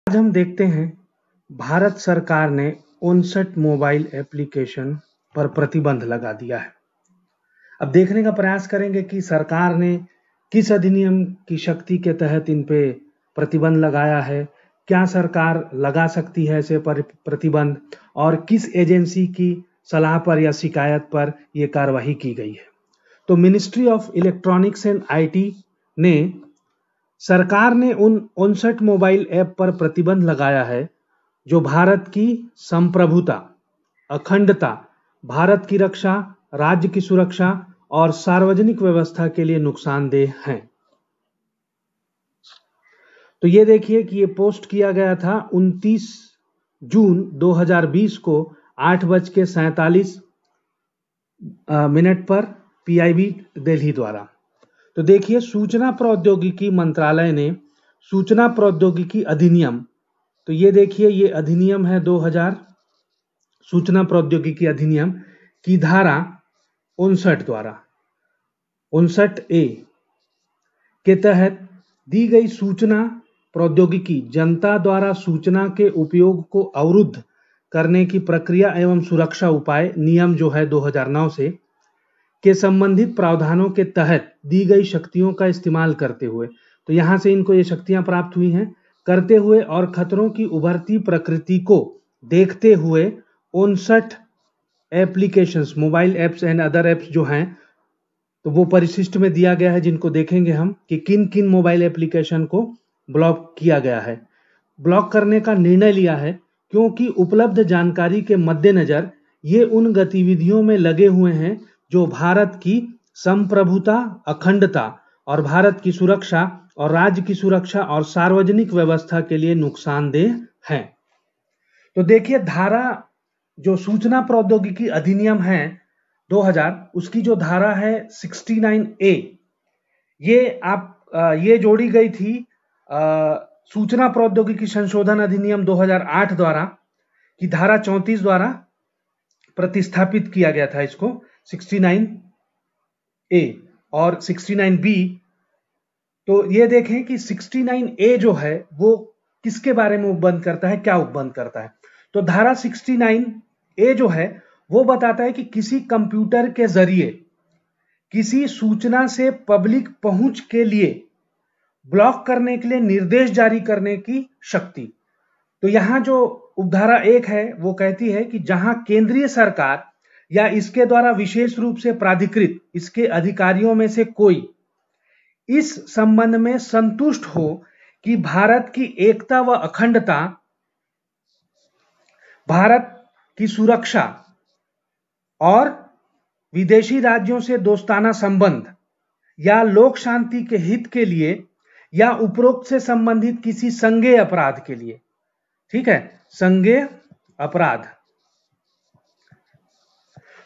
आज हम देखते हैं भारत सरकार ने 59 मोबाइल एप्लीकेशन पर प्रतिबंध लगा दिया है। अब देखने का प्रयास करेंगे कि सरकार ने किस अधिनियम की शक्ति के तहत इन पे प्रतिबंध लगाया है, क्या सरकार लगा सकती है ऐसे प्रतिबंध और किस एजेंसी की सलाह पर या शिकायत पर यह कार्रवाई की गई है। तो ministry of electronics and IT ने सरकार ने उन 59 मोबाइल ऐप पर प्रतिबंध लगाया है जो भारत की संप्रभुता, अखंडता, भारत की रक्षा, राज्य की सुरक्षा और सार्वजनिक व्यवस्था के लिए नुकसानदेह हैं। तो ये देखिए कि ये पोस्ट किया गया था 29 जून 2020 को 8:47 पर पीआईबी दिल्ली द्वारा। तो देखिए, सूचना प्रौद्योगिकी मंत्रालय ने सूचना प्रौद्योगिकी अधिनियम, तो ये देखिए ये अधिनियम है 2000 सूचना प्रौद्योगिकी अधिनियम की धारा 59 द्वारा 59A के तहत दी गई सूचना प्रौद्योगिकी जनता द्वारा सूचना के उपयोग को अवरुद्ध करने की प्रक्रिया एवं सुरक्षा उपाय नियम जो है 2009 से के संबंधित प्रावधानों के तहत दी गई शक्तियों का इस्तेमाल करते हुए, तो यहां से इनको ये शक्तियां प्राप्त हुई हैं, करते हुए और खतरों की उभरती प्रकृति को देखते हुए 59 applications, mobile apps and other apps जो हैं, तो वो परिशिष्ट में दिया गया है, जिनको देखेंगे हम कि किन किन मोबाइल एप्लीकेशन को ब्लॉक किया गया है। ब्लॉक करने का निर्णय लिया है क्योंकि उपलब्ध जानकारी के मद्देनजर ये उन गतिविधियों में लगे हुए हैं जो भारत की संप्रभुता, अखंडता और भारत की सुरक्षा और राज्य की सुरक्षा और सार्वजनिक व्यवस्था के लिए नुकसानदेह हैं। तो देखिए, धारा जो सूचना प्रौद्योगिकी अधिनियम है 2000, उसकी जो धारा है 69A, ये जोड़ी गई थी सूचना प्रौद्योगिकी संशोधन अधिनियम 2008 द्वारा की धारा 34 द्वारा प्रतिस्थापित किया गया था इसको 69A और 69B। तो ये देखें कि 69A जो है वो किसके बारे में उपबंध करता है, क्या उपबंध करता है। तो धारा 69A जो है वो बताता है कि किसी कंप्यूटर के जरिए किसी सूचना से पब्लिक पहुंच के लिए ब्लॉक करने के लिए निर्देश जारी करने की शक्ति। तो यहां जो उपधारा 1 है वो कहती है कि जहां केंद्रीय सरकार या इसके द्वारा विशेष रूप से प्राधिकृत इसके अधिकारियों में से कोई इस संबंध में संतुष्ट हो कि भारत की एकता व अखंडता, भारत की सुरक्षा और विदेशी राज्यों से दोस्ताना संबंध या लोक शांति के हित के लिए या उपरोक्त से संबंधित किसी संज्ञेय अपराध के लिए, ठीक है, संज्ञेय अपराध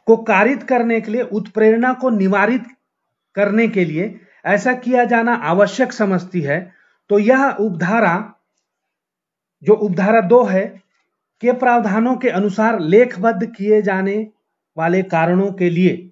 को कारित करने के लिए उत्प्रेरणा को निवारित करने के लिए ऐसा किया जाना आवश्यक समझती है, तो यह उपधारा जो उपधारा 2 है के प्रावधानों के अनुसार लेखबद्ध किए जाने वाले कारणों के लिए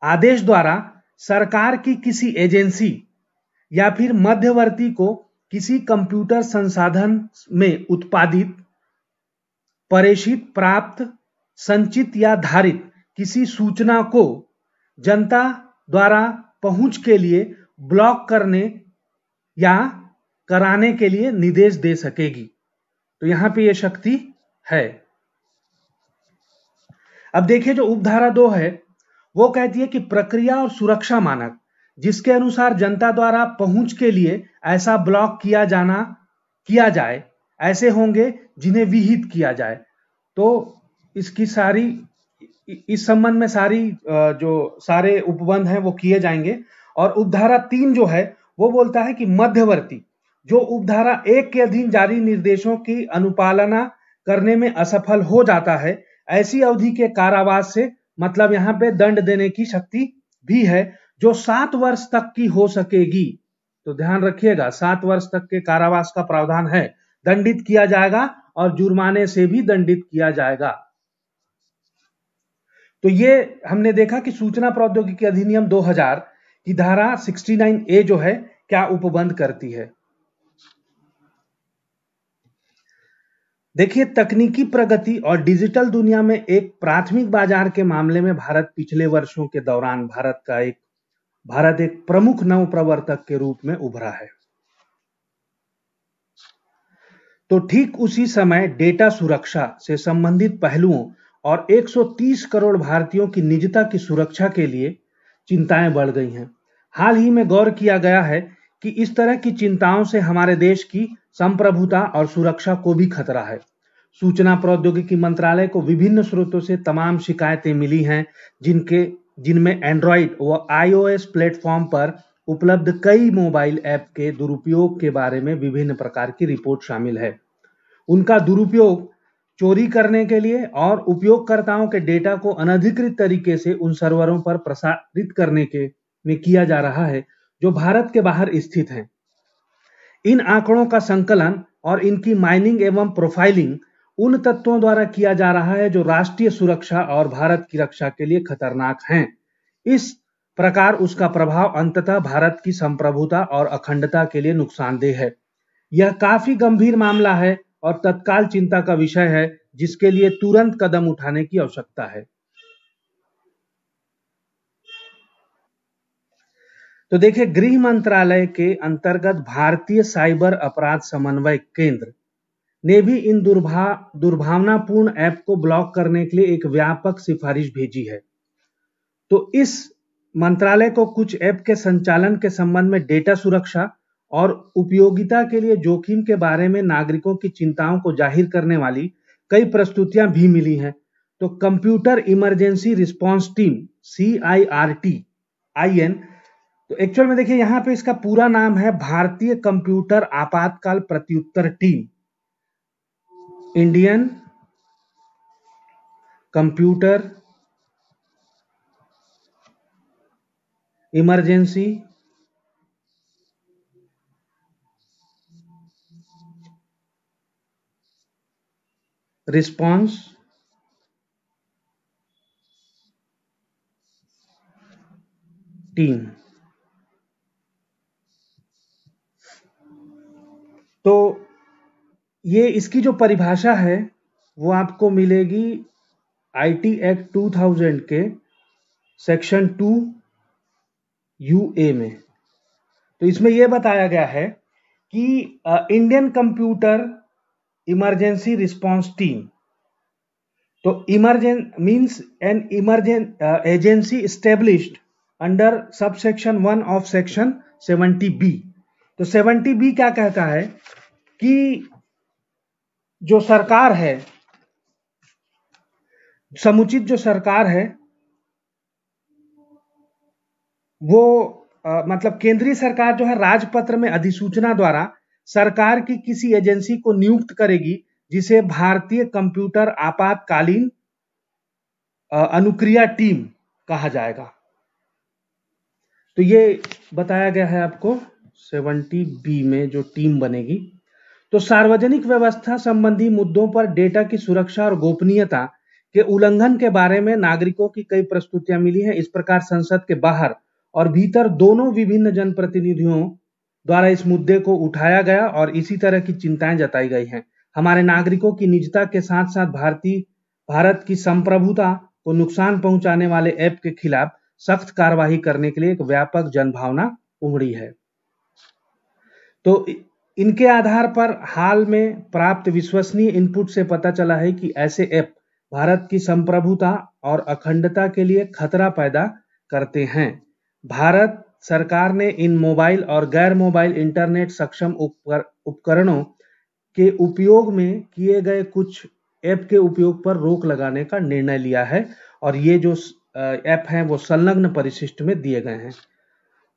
आदेश द्वारा सरकार की किसी एजेंसी या फिर मध्यवर्ती को किसी कंप्यूटर संसाधन में उत्पादित, प्रेषित, प्राप्त, संचित या धारित किसी सूचना को जनता द्वारा पहुंच के लिए ब्लॉक करने या कराने के लिए निर्देश दे सकेगी। तो यहां पे ये शक्ति है। अब देखिए, जो उपधारा 2 है वो कहती है कि प्रक्रिया और सुरक्षा मानक जिसके अनुसार जनता द्वारा पहुंच के लिए ऐसा ब्लॉक किया जाए ऐसे होंगे जिन्हें विहित किया जाए। तो इसकी सारी इस संबंध में जो सारे उपबंध हैं वो किए जाएंगे। और उपधारा 3 जो है वो बोलता है कि मध्यवर्ती जो उपधारा 1 के अधीन जारी निर्देशों की अनुपालना करने में असफल हो जाता है, ऐसी अवधि के कारावास से, मतलब यहां पे दंड देने की शक्ति भी है जो 7 वर्ष तक की हो सकेगी। तो ध्यान रखिएगा, 7 वर्ष तक के कारावास का प्रावधान है, दंडित किया जाएगा और जुर्माने से भी दंडित किया जाएगा। तो ये हमने देखा कि सूचना प्रौद्योगिकी अधिनियम 2000 की धारा 69A जो है क्या उपबंध करती है। देखिए, तकनीकी प्रगति और डिजिटल दुनिया में एक प्राथमिक बाजार के मामले में भारत पिछले वर्षों के दौरान भारत एक प्रमुख नव प्रवर्तक के रूप में उभरा है। तो ठीक उसी समय डेटा सुरक्षा से संबंधित पहलुओं और 130 करोड़ भारतीयों की निजता की सुरक्षा के लिए चिंताएं बढ़ गई हैं। हाल ही में गौर किया गया है कि इस तरह की चिंताओं से हमारे देश की संप्रभुता और सुरक्षा को भी खतरा है। सूचना प्रौद्योगिकी मंत्रालय को विभिन्न स्रोतों से तमाम शिकायतें मिली हैं, जिनमें एंड्रॉइड व iOS प्लेटफॉर्म पर उपलब्ध कई मोबाइल ऐप के दुरुपयोग के बारे में विभिन्न प्रकार की रिपोर्ट शामिल है। उनका दुरुपयोग चोरी करने के लिए और उपयोगकर्ताओं के डेटा को अनधिकृत तरीके से उन सर्वरों पर प्रसारित करने में किया जा रहा है, जो भारत के बाहर स्थित हैं। इन आंकड़ों का संकलन और इनकी माइनिंग एवं प्रोफाइलिंग उन तत्वों द्वारा किया जा रहा है जो राष्ट्रीय सुरक्षा और भारत की रक्षा के लिए खतरनाक हैं। इस प्रकार उसका प्रभाव अंततः भारत की संप्रभुता और अखंडता के लिए नुकसानदेह है। यह काफी गंभीर मामला है और तत्काल चिंता का विषय है, जिसके लिए तुरंत कदम उठाने की आवश्यकता है। तो देखिए, गृह मंत्रालय के अंतर्गत भारतीय साइबर अपराध समन्वय केंद्र ने भी इन दुर्भावनापूर्ण ऐप को ब्लॉक करने के लिए एक व्यापक सिफारिश भेजी है। तो इस मंत्रालय को कुछ ऐप के संचालन के संबंध में डेटा सुरक्षा और उपयोगिता के लिए जोखिम के बारे में नागरिकों की चिंताओं को जाहिर करने वाली कई प्रस्तुतियां भी मिली हैं। तो computer emergency response team CIRT-IN, तो एक्चुअल में देखिए यहां पे इसका पूरा नाम है भारतीय कंप्यूटर आपातकाल प्रत्युत्तर team, Indian computer emergency response team. तो ये इसकी जो परिभाषा है वो आपको मिलेगी IT एक्ट 2000 के सेक्शन 2 UA में। तो इसमें यह बताया गया है कि Indian computer emergency response team, तो means an agency established under subsection 1 of section 70B। तो 70B क्या कहता है कि जो सरकार है, समुचित जो सरकार है वो मतलब केंद्रीय सरकार जो है राजपत्र में अधिसूचना द्वारा सरकार की किसी एजेंसी को नियुक्त करेगी जिसे भारतीय कंप्यूटर आपातकालीन अनुक्रिया टीम कहा जाएगा। तो ये बताया गया है आपको 70B में जो टीम बनेगी। तो सार्वजनिक व्यवस्था संबंधी मुद्दों पर डेटा की सुरक्षा और गोपनीयता के उल्लंघन के बारे में नागरिकों की कई प्रस्तुतियां मिली हैं। इस प्रकार संसद के बाहर और भीतर दोनों विभिन्न जनप्रतिनिधियों द्वारा इस मुद्दे को उठाया गया और इसी तरह की चिंताएं जताई गई हैं। हमारे नागरिकों की निजता के साथ साथ भारत की संप्रभुता को नुकसान पहुंचाने वाले ऐप के खिलाफ सख्त कार्रवाई करने के लिए एक व्यापक जनभावना उमड़ी है। तो इनके आधार पर हाल में प्राप्त विश्वसनीय इनपुट से पता चला है कि ऐसे ऐप भारत की संप्रभुता और अखंडता के लिए खतरा पैदा करते हैं। भारत सरकार ने इन मोबाइल और गैर मोबाइल इंटरनेट सक्षम उपकरणों के उपयोग में किए गए कुछ ऐप के उपयोग पर रोक लगाने का निर्णय लिया है और ये जो ऐप हैं वो संलग्न परिशिष्ट में दिए गए हैं।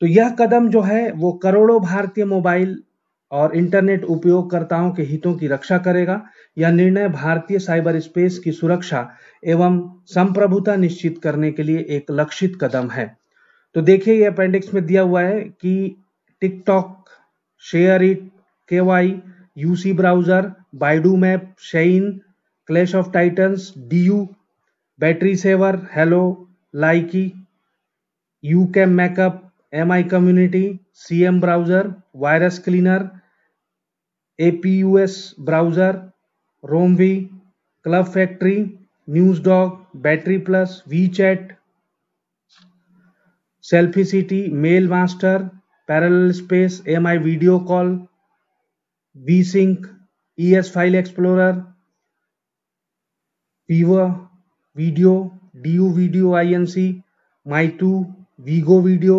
तो यह कदम जो है वो करोड़ों भारतीय मोबाइल और इंटरनेट उपयोगकर्ताओं के हितों की रक्षा करेगा। यह निर्णय भारतीय साइबर स्पेस की सुरक्षा एवं संप्रभुता निश्चित करने के लिए एक लक्षित कदम है। तो देखिए ये अपेंडिक्स में दिया हुआ है कि TikTok, SHAREit, KY, UC browser, Baidu map, Shein, Clash of Titans, DU, battery saver, Helo, Likee, YouCam makeup, MI community, CM browser, virus cleaner, APUS browser, रोमवी, club factory, news dog, battery plus, WeChat, selfie city, mail master, parallel space, MI video call, WeSync, ES file explorer, Viva video, DU video INC, माई2, Vigo video,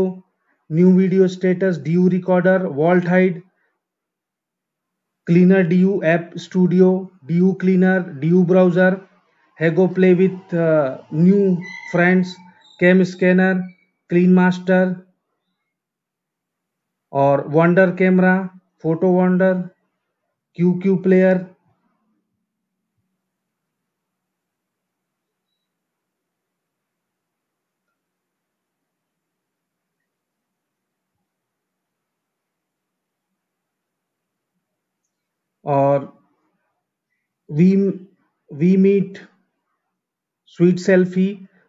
new video status, DU recorder, vault hide, cleaner DU app studio, DU cleaner, DU browser, Hago play with new friends, cam scanner, clean master और wonder camera, photo wonder, QQ player, और we we meet, sweet selfie,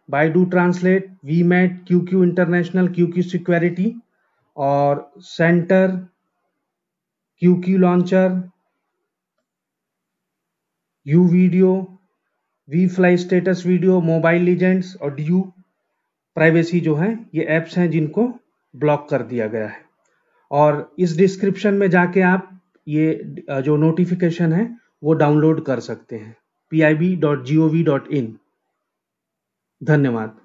Baidu translate, WeMate, QQ international, QQ security और centre, QQ launcher, U video, V fly status video, mobile legends और DU privacy जो है ये apps हैं जिनको block कर दिया गया है। और इस डिस्क्रिप्शन में जाके आप ये जो नोटिफिकेशन है वो डाउनलोड कर सकते हैं pib.gov.in। धन्यवाद।